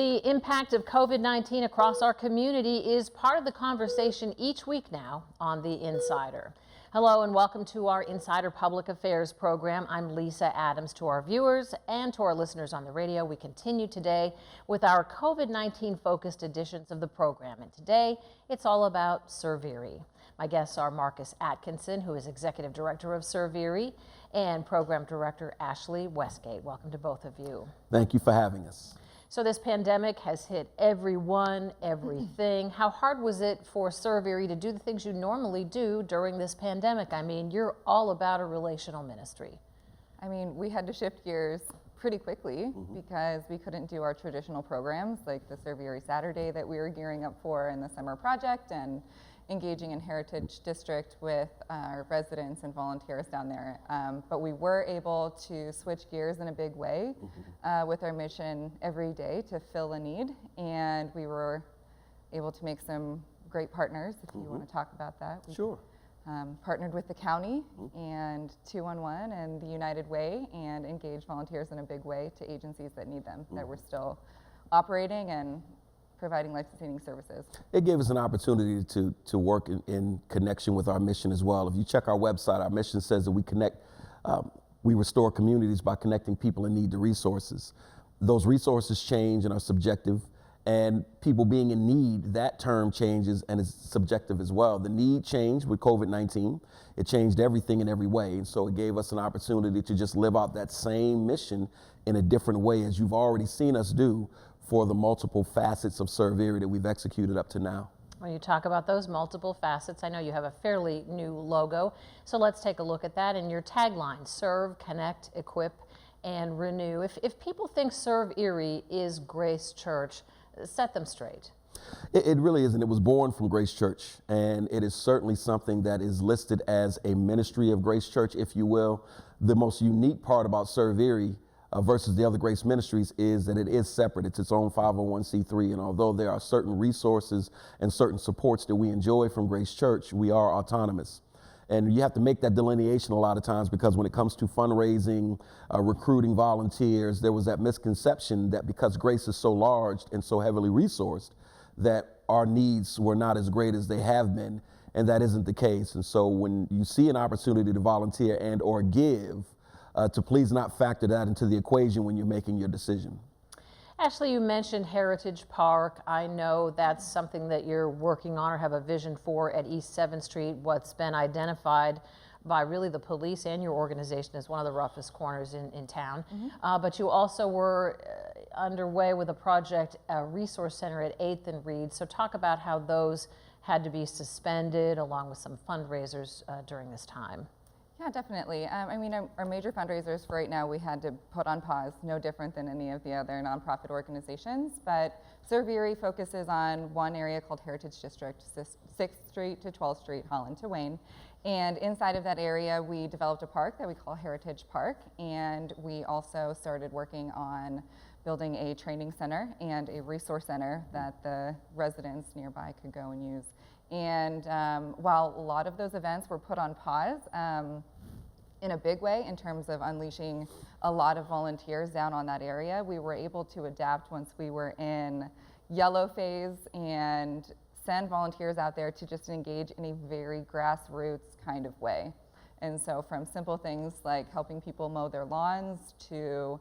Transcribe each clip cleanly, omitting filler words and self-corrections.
The impact of COVID-19 across our community is part of the conversation each week now on The Insider. Hello and welcome to our Insider Public Affairs program. I'm Lisa Adams. To our viewers and to our listeners on the radio, we continue today with our COVID-19 focused editions of the program. And today, it's all about ServErie. My guests are Marcus Atkinson, who is Executive Director of ServErie, and Program Director Ashley Westgate. Welcome to both of you. Thank you for having us. So this pandemic has hit everyone, everything. How hard was it for ServErie to do the things you normally do during this pandemic? I mean, you're all about a relational ministry. I mean, we had to shift gears pretty quickly because we couldn't do our traditional programs like the ServErie Saturday that we were gearing up for in the summer project and engaging in Heritage District with our residents and volunteers down there. But we were able to switch gears in a big way with our mission every day to fill a need. And we were able to make some great partners, if you want to talk about that. We, Sure. Partnered with the county and 211 and the United Way and engaged volunteers in a big way to agencies that need them, that we're still operating and providing life-sustaining services. It gave us an opportunity to work in connection with our mission as well. If you check our website, our mission says that we restore communities by connecting people in need to resources. Those resources change and are subjective, and people being in need, that term changes and is subjective as well. The need changed with COVID-19. It changed everything in every way, and so it gave us an opportunity to just live out that same mission in a different way, as you've already seen us do for the multiple facets of ServErie that we've executed up to now. When you talk about those multiple facets, I know you have a fairly new logo, so let's take a look at that. And your tagline, serve, connect, equip, and renew. If people think ServErie is Grace Church, set them straight. It really isn't. It was born from Grace Church, and it is certainly something that is listed as a ministry of Grace Church, if you will. The most unique part about ServErie versus the other Grace Ministries is that it is separate. It's its own 501c3, and although there are certain resources and certain supports that we enjoy from Grace Church, we are autonomous. And you have to make that delineation a lot of times, because when it comes to fundraising, recruiting volunteers, there was that misconception that because Grace is so large and so heavily resourced, that our needs were not as great as they have been, and that isn't the case. And so when you see an opportunity to volunteer and or give, to please not factor that into the equation when you're making your decision. Ashley, you mentioned Heritage Park. I know that's something that you're working on or have a vision for at East 7th Street, what's been identified by really the police and your organization as one of the roughest corners in town. But you also were underway with a project, a resource center at 8th and Reed. So talk about how those had to be suspended along with some fundraisers during this time. Yeah, definitely. I mean, our major fundraisers for right now, we had to put on pause, no different than any of the other nonprofit organizations. But ServErie focuses on one area called Heritage District, 6th Street to 12th Street, Holland to Wayne. And inside of that area, we developed a park that we call Heritage Park. And we also started working on building a training center and a resource center that the residents nearby could go and use. And while a lot of those events were put on pause in a big way in terms of unleashing a lot of volunteers down on that area, we were able to adapt once we were in yellow phase and send volunteers out there to just engage in a very grassroots kind of way. And so from simple things like helping people mow their lawns to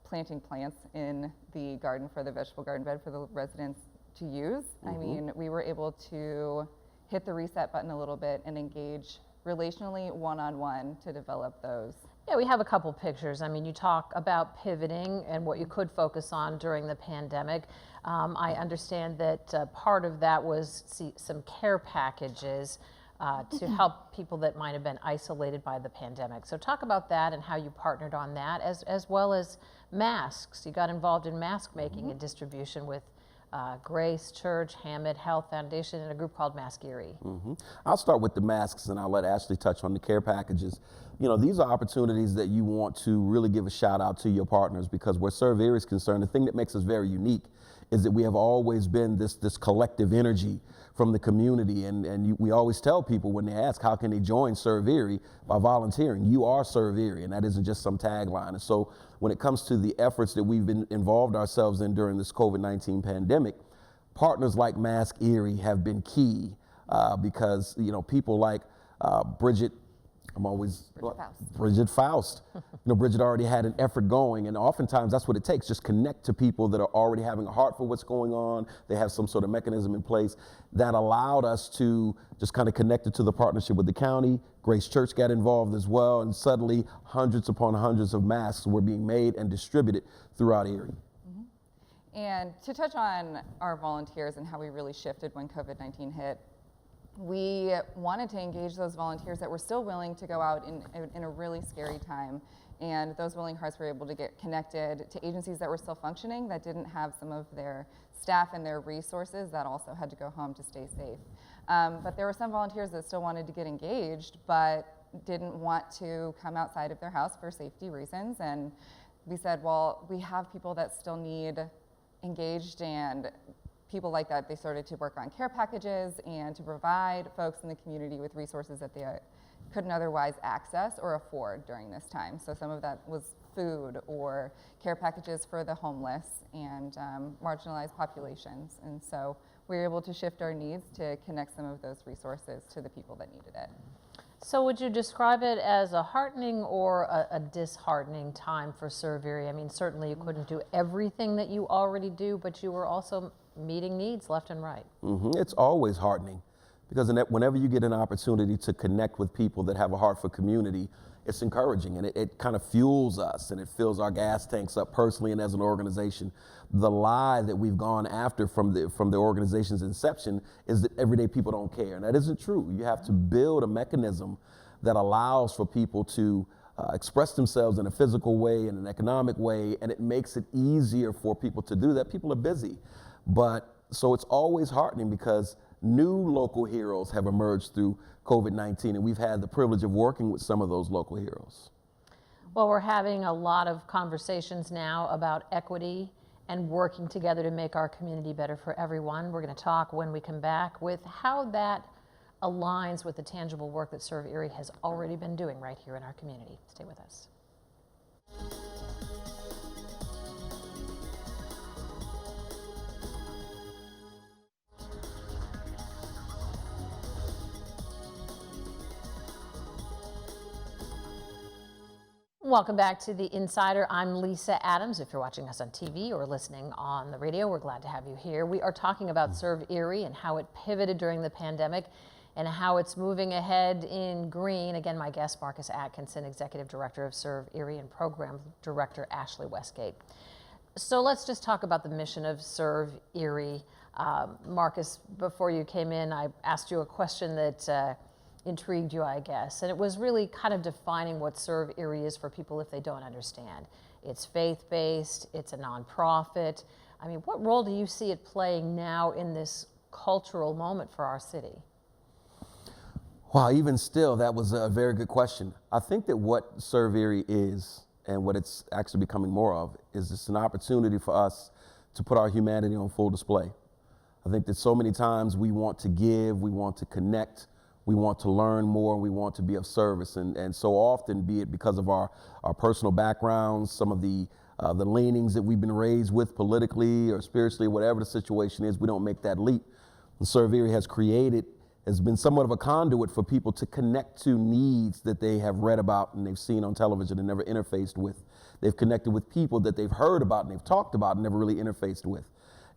planting plants in the garden for the vegetable garden bed for the residents to use. I mean, we were able to hit the reset button a little bit and engage relationally one-on-one to develop those. Yeah, we have a couple pictures. I mean, you talk about pivoting and what you could focus on during the pandemic. I understand that part of that was some care packages to help people that might have been isolated by the pandemic. So talk about that and how you partnered on that, as well as masks. You got involved in mask making and distribution with Grace Church, Hammett Health Foundation, and a group called ServErie. I'll start with the masks, and I'll let Ashley touch on the care packages. You know, these are opportunities that you want to really give a shout out to your partners, because where ServErie is concerned, the thing that makes us very unique is that we have always been this collective energy from the community. We always tell people when they ask, how can they join ServErie? By volunteering. You are ServErie, and that isn't just some tagline. And so when it comes to the efforts that we've been involved ourselves in during this COVID-19 pandemic, partners like Mask Erie have been key because, people like Bridget Faust. Bridget already had an effort going, and oftentimes that's what it takes. Just connect to people that are already having a heart for what's going on. They have some sort of mechanism in place that allowed us to just kind of connect it to the partnership with the county. Grace Church got involved as well, and suddenly hundreds upon hundreds of masks were being made and distributed throughout Erie. And to touch on our volunteers and how we really shifted when COVID-19 hit, we wanted to engage those volunteers that were still willing to go out in a really scary time. And those willing hearts were able to get connected to agencies that were still functioning, that didn't have some of their staff and their resources, that also had to go home to stay safe. But there were some volunteers that still wanted to get engaged, but didn't want to come outside of their house for safety reasons. And we said, well, we have people that still need engaged, and people like that, they started to work on care packages and to provide folks in the community with resources that they couldn't otherwise access or afford during this time. So some of that was food or care packages for the homeless and marginalized populations. And so we were able to shift our needs to connect some of those resources to the people that needed it. So would you describe it as a heartening or a disheartening time for ServErie? I mean, certainly you couldn't do everything that you already do, but you were also meeting needs left and right. It's always heartening because whenever you get an opportunity to connect with people that have a heart for community, it's encouraging, and it kind of fuels us, and it fills our gas tanks up personally and as an organization. The lie that we've gone after from the organization's inception is that everyday people don't care, and that isn't true. You have to build a mechanism that allows for people to express themselves in a physical way, in an economic way, and it makes it easier for people to do that. People are busy. But so it's always heartening because new local heroes have emerged through COVID-19, and we've had the privilege of working with some of those local heroes. Well, we're having a lot of conversations now about equity and working together to make our community better for everyone. We're going to talk when we come back with how that aligns with the tangible work that ServErie has already been doing right here in our community. Stay with us. Welcome back to The Insider. I'm Lisa Adams. If you're watching us on TV or listening on the radio, we're glad to have you here. We are talking about ServErie and how it pivoted during the pandemic and how it's moving ahead in green. Again, my guest, Marcus Atkinson, Executive Director of ServErie, and Program Director Ashley Westgate. So let's just talk about the mission of ServErie. Marcus, before you came in, I asked you a question that intrigued you, I guess, and it was really kind of defining what ServErie is for people if they don't understand. It's faith-based, it's a nonprofit. I mean, what role do you see it playing now in this cultural moment for our city? Wow, even still, that was a very good question. I think that what ServErie is, and what it's actually becoming more of, is it's an opportunity for us to put our humanity on full display. I think that so many times we want to give, we want to connect, we want to learn more, we want to be of service, and so often, be it because of our personal backgrounds, some of the leanings that we've been raised with politically or spiritually, whatever the situation is, we don't make that leap. And ServErie has been somewhat of a conduit for people to connect to needs that they have read about and they've seen on television and never interfaced with. They've connected with people that they've heard about and they've talked about and never really interfaced with.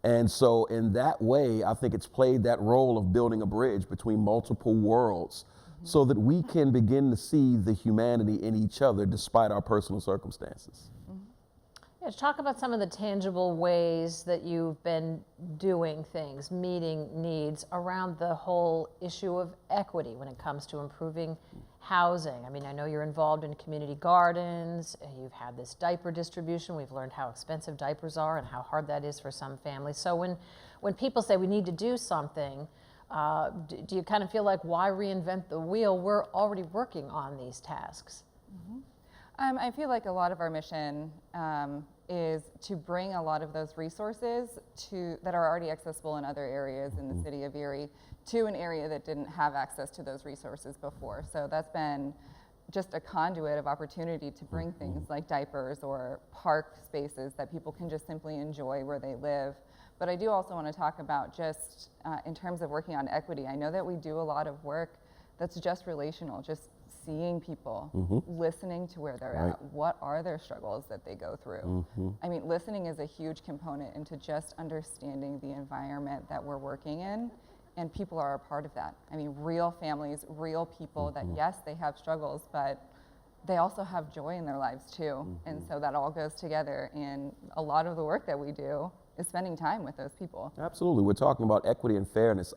And so in that way, I think it's played that role of building a bridge between multiple worlds so that we can begin to see the humanity in each other despite our personal circumstances. Yeah, talk about some of the tangible ways that you've been doing things, meeting needs around the whole issue of equity when it comes to improving housing. I mean, I know you're involved in community gardens, you've had this diaper distribution, we've learned how expensive diapers are and how hard that is for some families. So when people say we need to do something, do you kind of feel like, why reinvent the wheel? We're already working on these tasks. I feel like a lot of our mission is to bring a lot of those resources that are already accessible in other areas in the city of Erie to an area that didn't have access to those resources before. So that's been just a conduit of opportunity to bring things like diapers or park spaces that people can just simply enjoy where they live. But I do also want to talk about just in terms of working on equity. I know that we do a lot of work that's just relational, just seeing people, listening to where they're at, what are their struggles that they go through. I mean, listening is a huge component into just understanding the environment that we're working in, and people are a part of that. I mean, real families, real people that, yes, they have struggles, but they also have joy in their lives too. And so that all goes together, and a lot of the work that we do is spending time with those people. Absolutely. We're talking about equity and fairness.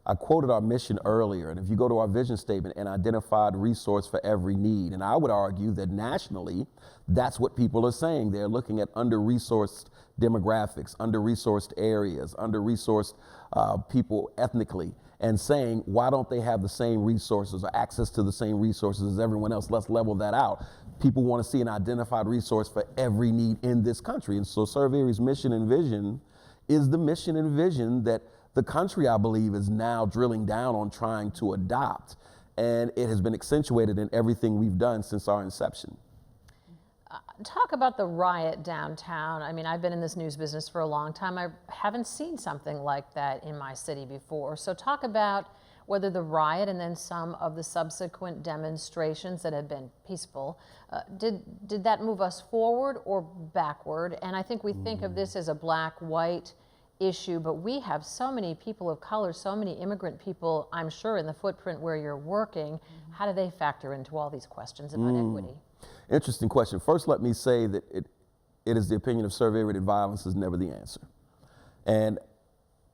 I quoted our mission earlier, and if you go to our vision statement, and identified resource for every need, and I would argue that nationally, that's what people are saying. They're looking at under-resourced demographics, under-resourced areas, under-resourced people ethnically, and saying, why don't they have the same resources or access to the same resources as everyone else? Let's level that out. People want to see an identified resource for every need in this country. And so ServErie's mission and vision is the mission and vision that the country, I believe, is now drilling down on trying to adopt. And it has been accentuated in everything we've done since our inception. Talk about the riot downtown. I mean, I've been in this news business for a long time. I haven't seen something like that in my city before. So talk about whether the riot and then some of the subsequent demonstrations that have been peaceful, did that move us forward or backward? And I think we think of this as a black-white issue, but we have so many people of color, so many immigrant people, I'm sure, in the footprint where you're working. How do they factor into all these questions about equity? Interesting question. First, let me say that it is the opinion of ServErie that violence is never the answer. And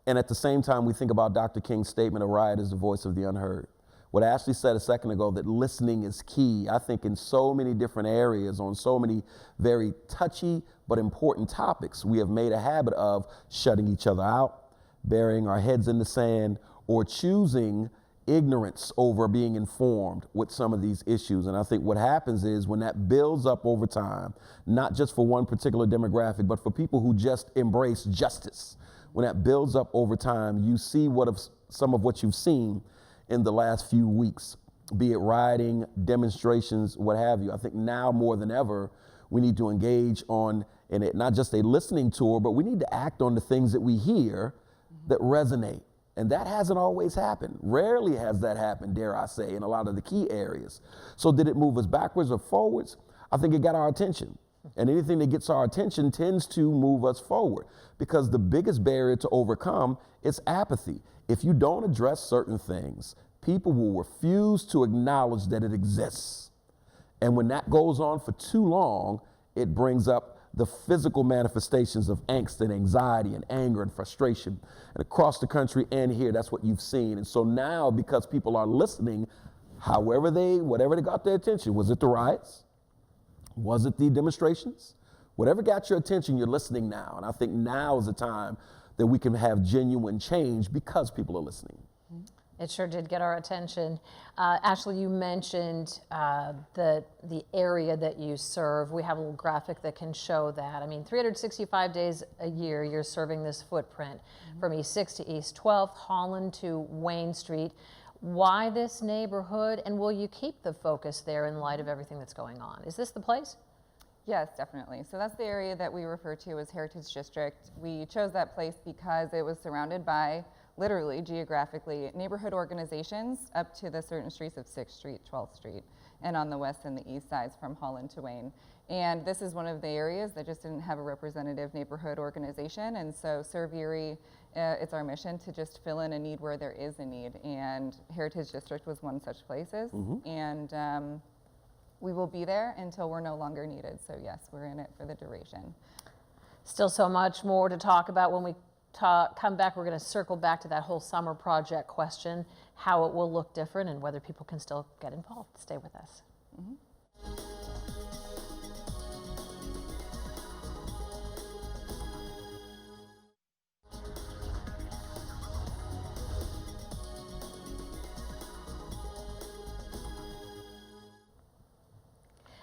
at the same time, we think about Dr. King's statement, a riot is the voice of the unheard. What Ashley said a second ago, that listening is key, I think in so many different areas, on so many very touchy but important topics, we have made a habit of shutting each other out, burying our heads in the sand, or choosing ignorance over being informed with some of these issues. And I think what happens is when that builds up over time, not just for one particular demographic, but for people who just embrace justice, when that builds up over time, you see some of what you've seen in the last few weeks, be it rioting, demonstrations, what have you. I think now more than ever, we need to engage in it, not just a listening tour, but we need to act on the things that we hear that resonate. And that hasn't always happened. Rarely has that happened, dare I say, in a lot of the key areas. So did it move us backwards or forwards? I think it got our attention. And anything that gets our attention tends to move us forward, because the biggest barrier to overcome is apathy. If you don't address certain things, people will refuse to acknowledge that it exists. And when that goes on for too long, it brings up the physical manifestations of angst and anxiety and anger and frustration. And across the country and here, that's what you've seen. And so now, because people are listening, whatever they got their attention, was it the riots? Was it the demonstrations? Whatever got your attention, you're listening now. And I think now is the time that we can have genuine change because people are listening. It sure did get our attention. Ashley, you mentioned the area that you serve. We have a little graphic that can show that. I mean, 365 days a year, you're serving this footprint from East 6 to East 12th, Holland to Wayne Street. Why this neighborhood, and will you keep the focus there in light of everything that's going on? Is this the place? Yes, definitely. So that's the area that we refer to as Heritage District. We chose that place because it was surrounded by, literally, geographically, neighborhood organizations up to the certain streets of 6th Street, 12th Street, and on the west and the east sides from Holland to Wayne. And this is one of the areas that just didn't have a representative neighborhood organization. And so ServErie, it's our mission to just fill in a need where there is a need. And Heritage District was one such places. And we will be there until we're no longer needed. So yes, we're in it for the duration. Still so much more to talk about when we come back. We're going to circle back to that whole summer project question, how it will look different and whether people can still get involved. Stay with us.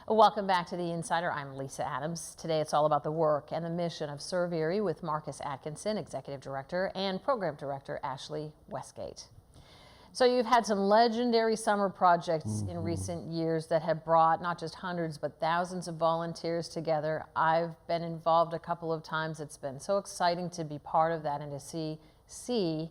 Welcome back to The Insider. I'm Lisa Adams. Today it's all about the work and the mission of ServErie with Marcus Atkinson, Executive Director, and Program Director Ashley Westgate. So you've had some legendary summer projects in recent years that have brought not just hundreds but thousands of volunteers together. I've been involved a couple of times. It's been so exciting to be part of that and to see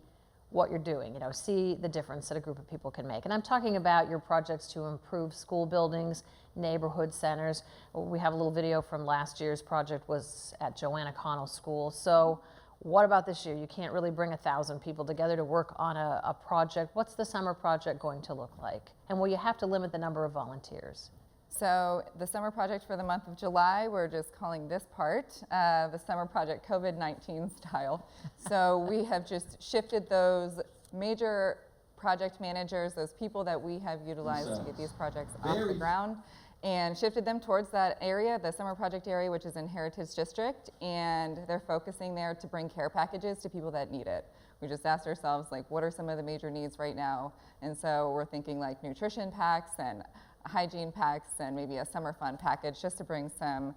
what you're doing, see the difference that a group of people can make. And I'm talking about your projects to improve school buildings, neighborhood centers. We have a little video from last year's project was at Joanna Connell School. So what about this year? You can't really bring 1,000 people together to work on a project. What's the summer project going to look like? And will you have to limit the number of volunteers? So the summer project for the month of July, we're just calling this part the summer project COVID-19 style. So we have just shifted those major project managers, those people that we have utilized to get these projects off the ground, and shifted them towards that area, the summer project area, which is in Heritage District, and they're focusing there to bring care packages to people that need it. We just asked ourselves, like, what are some of the major needs right now? And so we're thinking like nutrition packs and hygiene packs and maybe a summer fun package just to bring some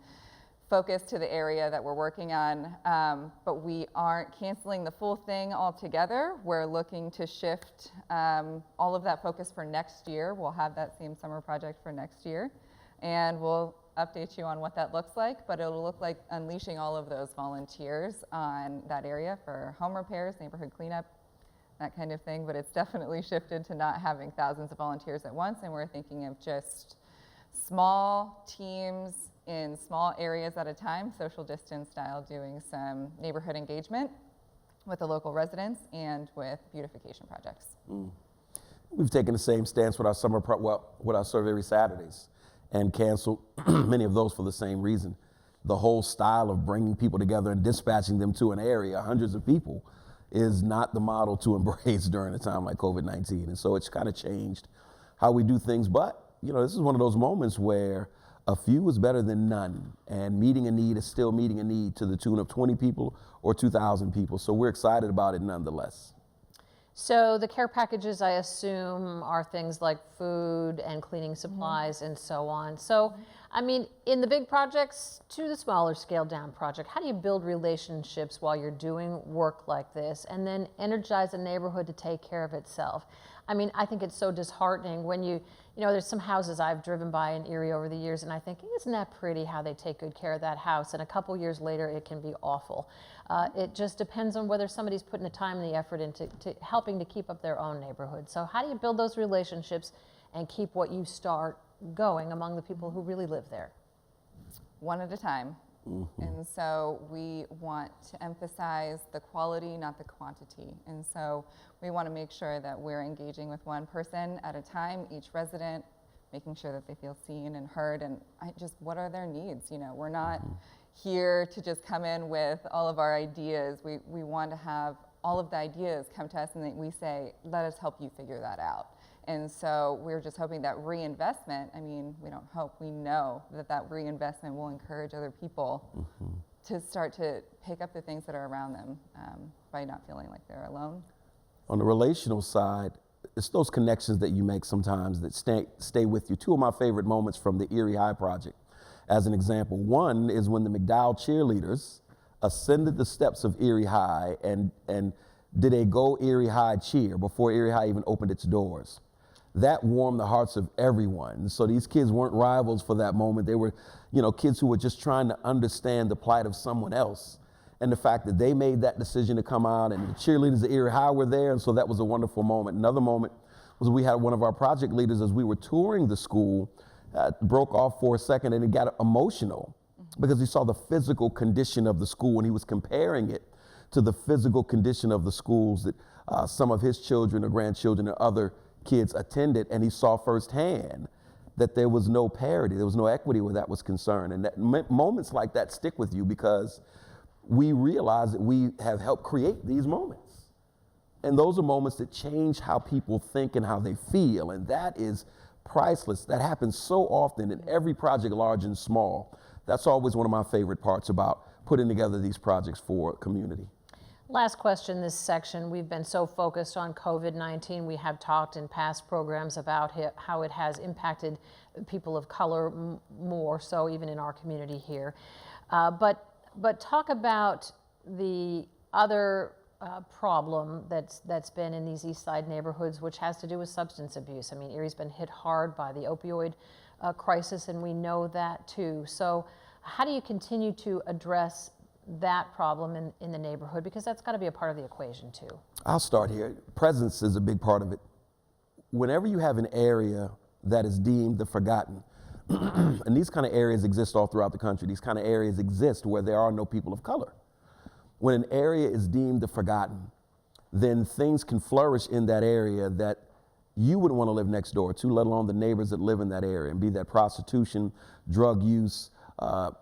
focus to the area that we're working on. But we aren't canceling the full thing altogether. We're looking to shift all of that focus for next year. We'll have that same summer project for next year, and we'll update you on what that looks like, but it'll look like unleashing all of those volunteers on that area for home repairs, neighborhood cleanup, that kind of thing. But it's definitely shifted to not having thousands of volunteers at once, and we're thinking of just small teams in small areas at a time, social distance style, doing some neighborhood engagement with the local residents and with beautification projects. We've taken the same stance with our with our ServErie Saturdays, and canceled many of those for the same reason. The whole style of bringing people together and dispatching them to an area, hundreds of people, is not the model to embrace during a time like COVID-19. And so it's kind of changed how we do things. But, this is one of those moments where a few is better than none, and meeting a need is still meeting a need to the tune of 20 people or 2,000 people. So we're excited about it nonetheless. So the care packages, I assume, are things like food and cleaning supplies and so on. So, I mean, in the big projects to the smaller scaled down project, how do you build relationships while you're doing work like this and then energize a neighborhood to take care of itself? I mean, I think it's so disheartening when there's some houses I've driven by in Erie over the years, and I think, isn't that pretty how they take good care of that house? And a couple years later, it can be awful. It just depends on whether somebody's putting the time and the effort into helping to keep up their own neighborhood. So how do you build those relationships and keep what you start going among the people who really live there? One at a time. And so we want to emphasize the quality, not the quantity. And so we want to make sure that we're engaging with one person at a time, each resident, making sure that they feel seen and heard, and what are their needs? We're not here to just come in with all of our ideas. We want to have all of the ideas come to us and then we say, let us help you figure that out. And so we're just hoping that reinvestment, we don't hope, we know that reinvestment will encourage other people to start to pick up the things that are around them by not feeling like they're alone. On the relational side, it's those connections that you make sometimes that stay with you. Two of my favorite moments from the Erie High project, as an example. One is when the McDowell cheerleaders ascended the steps of Erie High and did a Go Erie High cheer before Erie High even opened its doors. That warmed the hearts of everyone. So these kids weren't rivals for that moment. They were, kids who were just trying to understand the plight of someone else. And the fact that they made that decision to come out, and the cheerleaders at Erie High were there, and so that was a wonderful moment. Another moment was we had one of our project leaders, as we were touring the school, broke off for a second and it got emotional because he saw the physical condition of the school, and he was comparing it to the physical condition of the schools that some of his children or grandchildren or other kids attended, and he saw firsthand that there was no parity, there was no equity where that was concerned. And that moments like that stick with you because we realize that we have helped create these moments. And those are moments that change how people think and how they feel, and that is priceless. That happens so often in every project, large and small. That's always one of my favorite parts about putting together these projects for a community. Last question this section. We've been so focused on COVID-19. We have talked in past programs about how it has impacted people of color more so even in our community here. But talk about the other problem that's been in these East Side neighborhoods, which has to do with substance abuse. I mean, Erie's been hit hard by the opioid crisis, and we know that too. So how do you continue to address that problem in the neighborhood? Because that's got to be a part of the equation too. I'll start here. Presence is a big part of it. Whenever you have an area that is deemed the forgotten, and these kind of areas exist all throughout the country, these kind of areas exist where there are no people of color. When an area is deemed the forgotten, then things can flourish in that area that you wouldn't want to live next door to, let alone the neighbors that live in that area, and be that prostitution, drug use.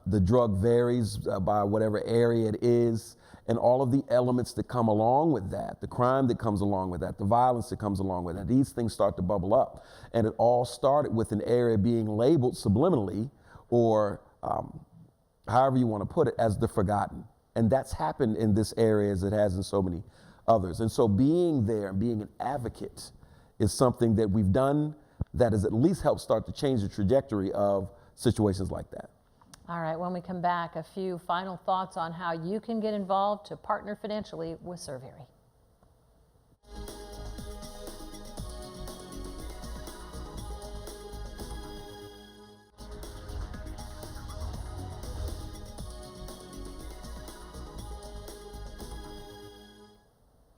The drug varies by whatever area it is, and all of the elements that come along with that, the crime that comes along with that, the violence that comes along with that, these things start to bubble up. And it all started with an area being labeled subliminally, or however you want to put it, as the forgotten. And that's happened in this area as it has in so many others. And so being there and being an advocate is something that we've done that has at least helped start to change the trajectory of situations like that. All right, when we come back, a few final thoughts on how you can get involved to partner financially with ServErie.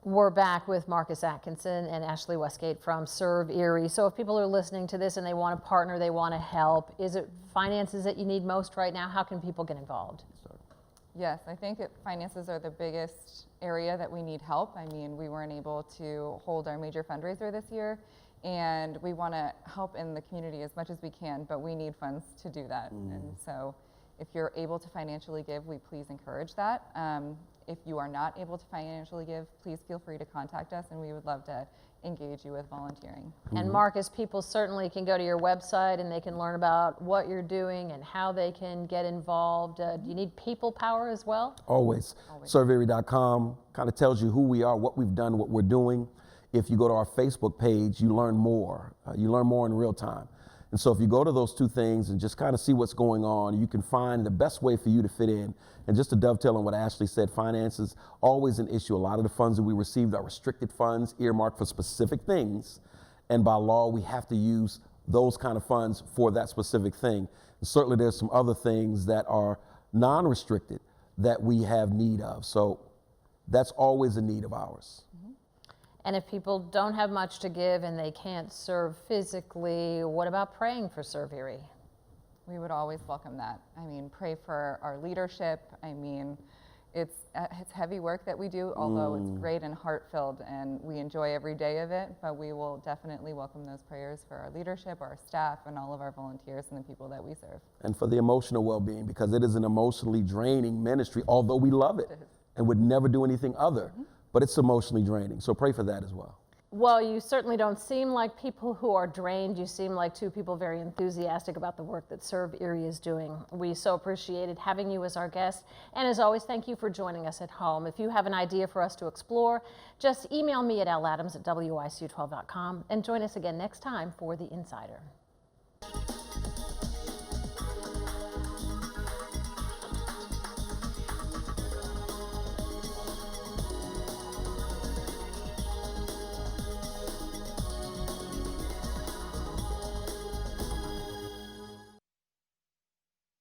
We're back with Marcus Atkinson and Ashley Westgate from ServErie. So if people are listening to this and they want to partner, they want to help, is it finances that you need most right now? How can people get involved? Yes, I think finances are the biggest area that we need help. I mean, we weren't able to hold our major fundraiser this year, and we want to help in the community as much as we can, but we need funds to do that. And so if you're able to financially give, we please encourage that. If you are not able to financially give, please feel free to contact us, and we would love to engage you with volunteering. And Marcus, people certainly can go to your website and they can learn about what you're doing and how they can get involved. Do you need people power as well? Always. ServErie.com kind of tells you who we are, what we've done, what we're doing. If you go to our Facebook page, you learn more. You learn more in real time. And so if you go to those two things and just kind of see what's going on, you can find the best way for you to fit in. And just to dovetail on what Ashley said, finances always an issue. A lot of the funds that we received are restricted funds earmarked for specific things. And by law, we have to use those kind of funds for that specific thing. And certainly there's some other things that are non-restricted that we have need of. So that's always a need of ours. And if people don't have much to give and they can't serve physically, what about praying for ServErie? We would always welcome that. I mean, pray for our leadership. I mean, it's heavy work that we do, although it's great and heart-filled, and we enjoy every day of it, but we will definitely welcome those prayers for our leadership, our staff, and all of our volunteers and the people that we serve. And for the emotional well-being, because it is an emotionally draining ministry, although we love it and would never do anything other. But it's emotionally draining. So pray for that as well. Well, you certainly don't seem like people who are drained. You seem like two people very enthusiastic about the work that ServErie is doing. We so appreciated having you as our guest. And as always, thank you for joining us at home. If you have an idea for us to explore, just email me at ladams@wicu12.com and join us again next time for The Insider.